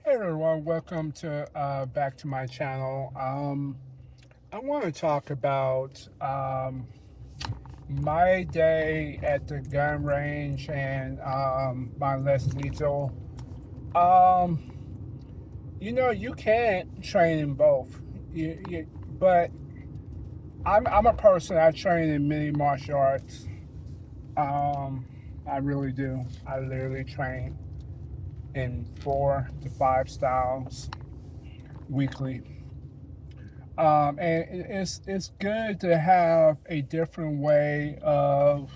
Hey everyone, welcome to back to my channel. I want to talk about my day at the gun range and my less lethal. Um, you can't train in both. But I'm a person. I train in many martial arts. I really do. I literally train in 4 to 5 styles weekly. And it's good to have a different way of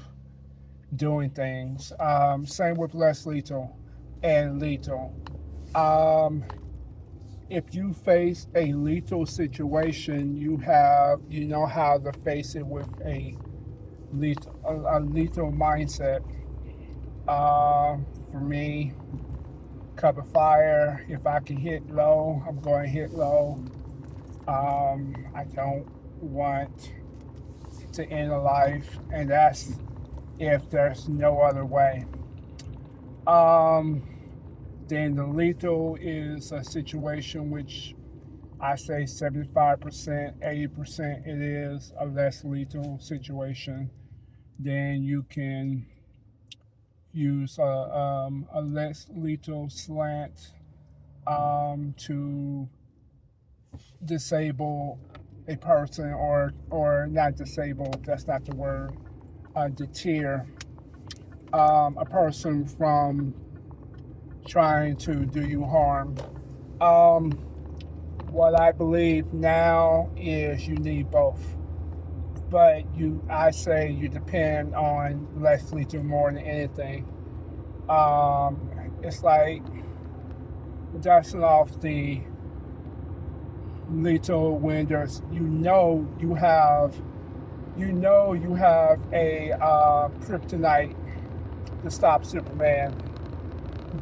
doing things. Same with less lethal and lethal. Um, if you face a lethal situation, you know how to face it with a lethal mindset. For me, cover fire. If I can hit low, I'm going to hit low. I don't want to end a life, and that's if there's no other way. Um, then the lethal is a situation which I say 75%, 80% it is a less lethal situation. Then you can use a less lethal slant to disable a person or not disable, that's not the word, deter a person from trying to do you harm. Um, what I believe now is you need both, but I say you depend on less lethal more than anything. It's like dusting off the lethal when there's you have a kryptonite to stop Superman,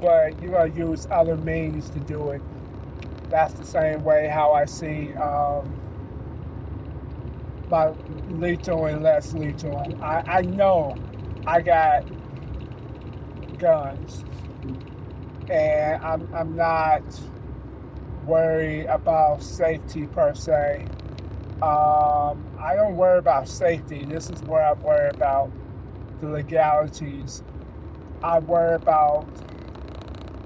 but you gotta use other means to do it. That's the same way how I see my lethal and less lethal. I know I got guns, and I'm not worried about safety per se. I don't worry about safety. This is where I worry about the legalities. I worry about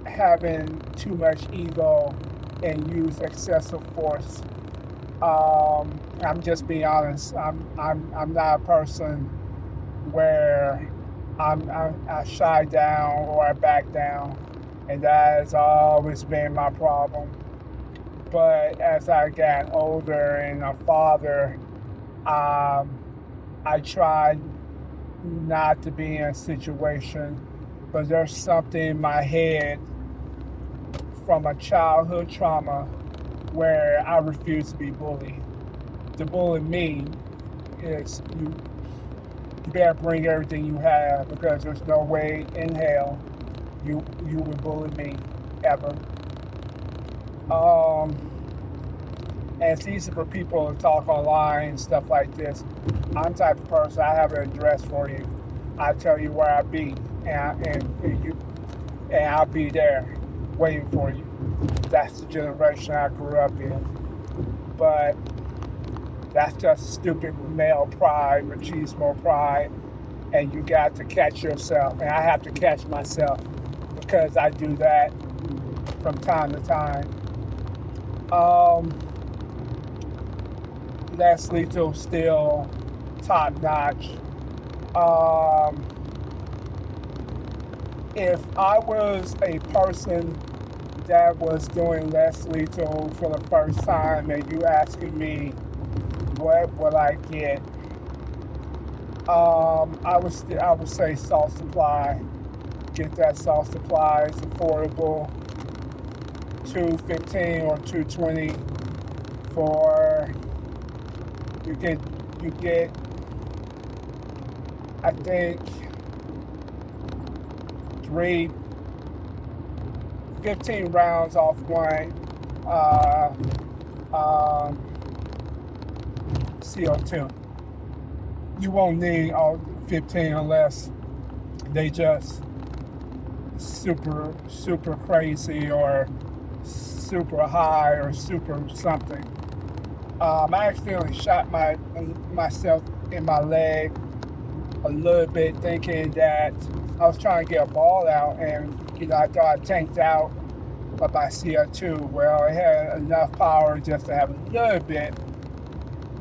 having too much ego and use excessive force. I'm just being honest. I'm not a person where I shy down or I back down, and that has always been my problem. But as I got older and a father, um, I tried not to be in a situation, but there's something in my head from a childhood trauma where I refuse to be bullied. To bully me is you better bring everything you have because there's no way in hell you would bully me ever. Um, and it's easy for people to talk online and stuff like this. I'm the type of person, I have an address for you. I tell you where I be, and I'll be there waiting for you. That's the generation I grew up in. But that's just stupid male pride, machismo pride, and you got to catch yourself. And I have to catch myself because I do that from time to time. Um, Less lethal, still top notch. Um, if I was a person that was doing less lethal for the first time and you asking me what would I get, I would say salt supply. Get that salt supply. It's affordable. 215 or 220 for you get I think three 15 rounds off one uh, um, CO2. You won't need all 15 unless they just super crazy or super high or super something. I accidentally shot myself in my leg a little bit, thinking that I was trying to get a ball out, and I thought I tanked out of my CO2. Well, it had enough power just to have a little bit,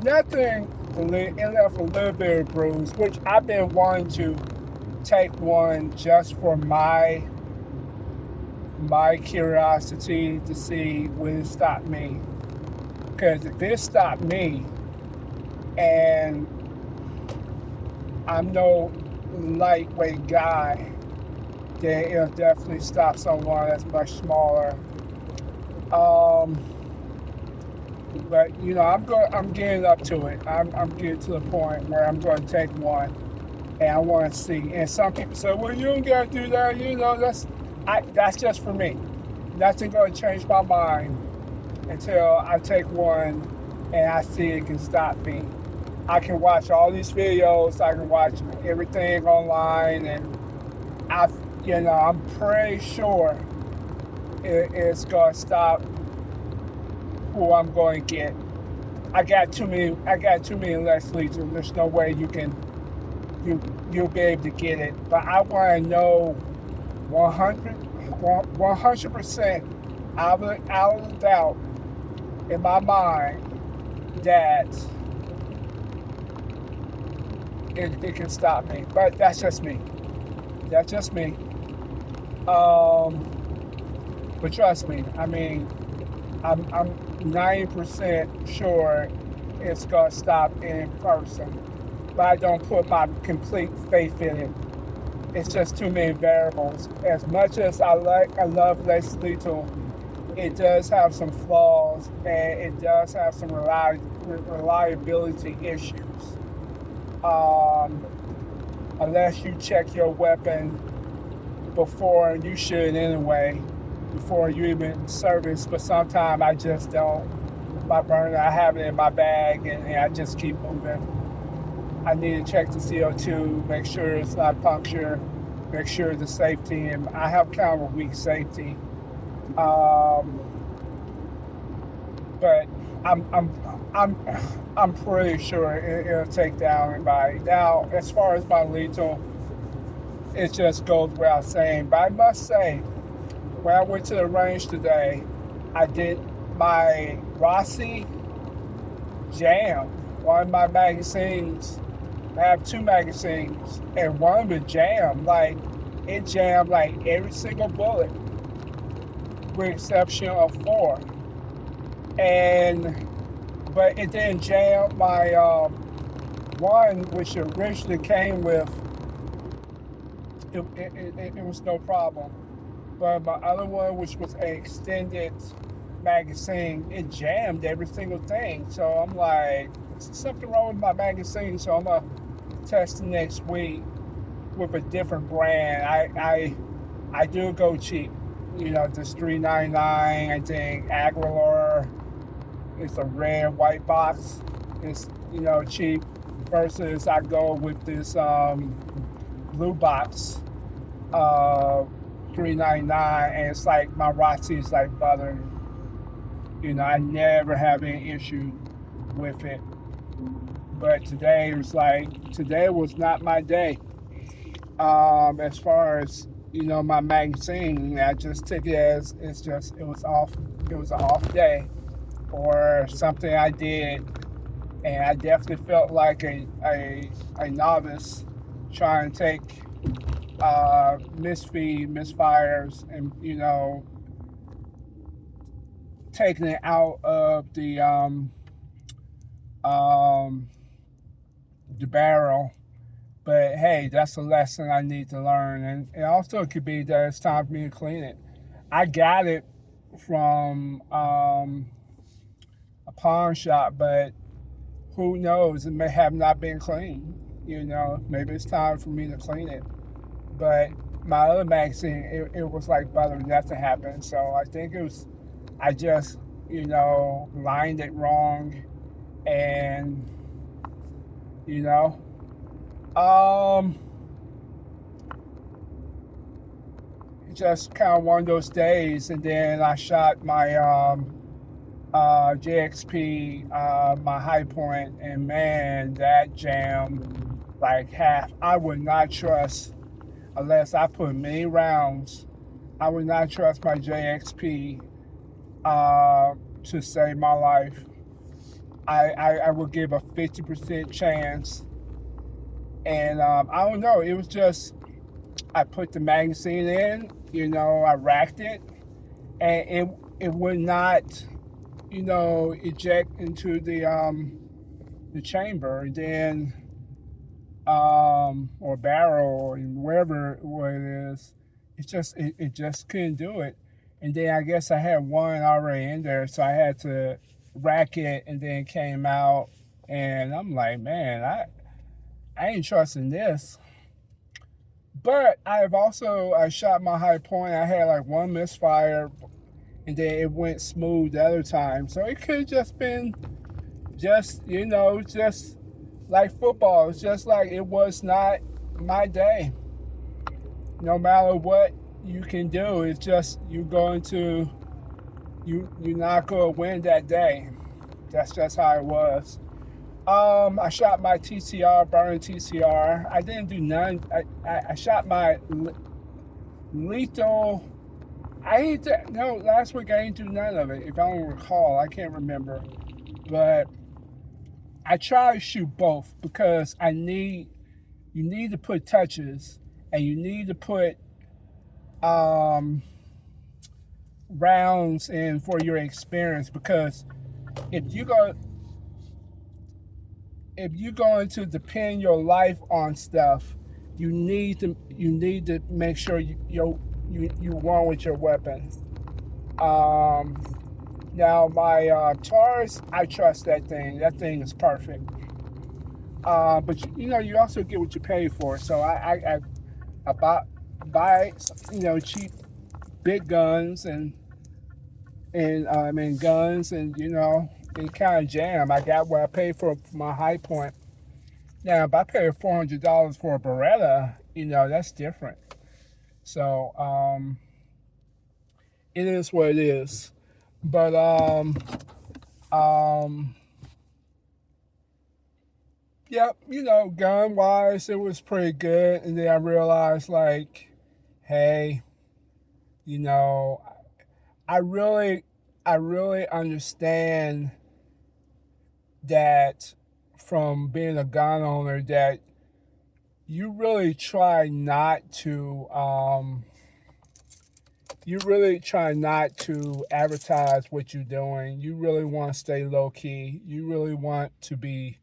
nothing. It left a little bit of bruise, which I've been wanting to take one just for my curiosity to see will it stop me. Because if it stopped me, and I'm no lightweight guy, then it'll definitely stop someone that's much smaller. But I'm getting up to it. I'm getting to the point where I'm going to take one, and I want to see. And some people say, "Well, you don't got to do that." That's just for me. Nothing going to change my mind until I take one and I see it can stop me. I can watch all these videos. I can watch everything online, and I'm pretty sure it's gonna stop who I'm going to get. I got too many less lethal. There's no way you'll be able to get it. But I want to know 100% out of doubt in my mind that it can stop me. But that's just me. That's just me. But trust me, I mean, I'm 90% sure it's gonna stop in person. But I don't put my complete faith in it. It's just too many variables. As much as I love Less Lethal, it does have some flaws, and it does have some reliability issues. Unless you check your weapon before, and you should anyway, before you even service. But sometimes I just don't. My burner, I have it in my bag, and I just keep moving. I need to check the CO2, make sure it's not punctured, make sure the safety, and I have kind of a weak safety. But I'm pretty sure it'll take down anybody. Now, as far as my lethal, it just goes without saying. But I must say, when I went to the range today, I did my Rossi jam. One of my magazines, I have two magazines, and one of them jammed. Like, it jammed like every single bullet, with exception of 4. But it didn't jam my one, which originally came with. It was no problem. But my other one, which was an extended magazine, it jammed every single thing. So I'm like, is something wrong with my magazine? So I'm gonna test it next week with a different brand. I do go cheap. Just $3.99. I think Aguilar. It's a red white box. It's cheap. Versus I go with this blue box, $3.99, and it's like my Rossi is like butter. I never have any issue with it. But today was not my day. As far as my magazine, I just took it as it was off. It was an off day, or something I did, and I definitely felt like a novice trying to take misfires, and taking it out of the barrel. But hey, that's a lesson I need to learn, and also it could be that it's time for me to clean it. I got it from a pawn shop, but who knows? It may have not been cleaned. Maybe it's time for me to clean it. But my other magazine, it was like butter, nothing happened. So I think I just, lined it wrong, and, just kind of one of those days, and then I shot my JXP, my high point, and man, that jam like half. I would not trust unless I put many rounds. I would not trust my JXP to save my life. I would give a 50% chance, and I don't know. It was just I put the magazine in, I racked it, and it would not, eject into the chamber, and then or barrel or wherever what it is. It just couldn't do it, and then I guess I had one already in there, so I had to rack it, and then came out, and I'm like, man, I ain't trusting this. But I shot my high point. I had like one misfire, and then it went smooth the other time. So it could have just been just like football. It's just like it was not my day. No matter what you can do, it's just you're not going to win that day. That's just how it was. I shot my TCR, burn TCR. I didn't do none. I shot my lethal. Last week I didn't do none of it. If I don't recall, I can't remember. But I try to shoot both because you need to put touches, and you need to put rounds in for your experience, because if you're going to depend your life on stuff, you need to make sure you won with your weapon. Now my Taurus, I trust that thing. That thing is perfect. But you also get what you pay for. So I buy cheap big guns and guns, and it kind of jam. I got what I paid for my high point. Now, if I pay $400 for a Beretta, that's different. So, it is what it is. But, yep, gun-wise, it was pretty good. And then I realized, like, hey, I really understand that from being a gun owner, that you really try not to advertise what you're doing. You really want to stay low key. You really want to be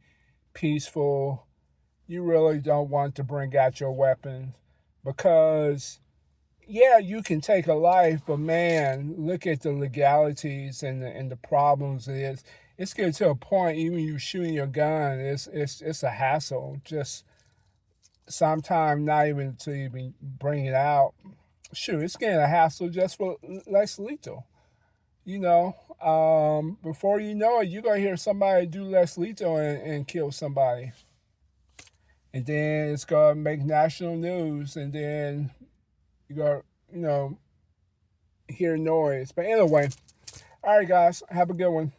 peaceful. You really don't want to bring out your weapons, because yeah, you can take a life, but man, look at the legalities and the problems it is. It's getting to a point, even you shooting your gun, it's a hassle. Just sometimes not even to even bring it out. Shoot, it's getting a hassle just for less lethal. Before you know it, you're gonna hear somebody do less lethal and kill somebody, and then it's gonna make national news, and then you go, hear noise. But anyway, all right, guys, have a good one.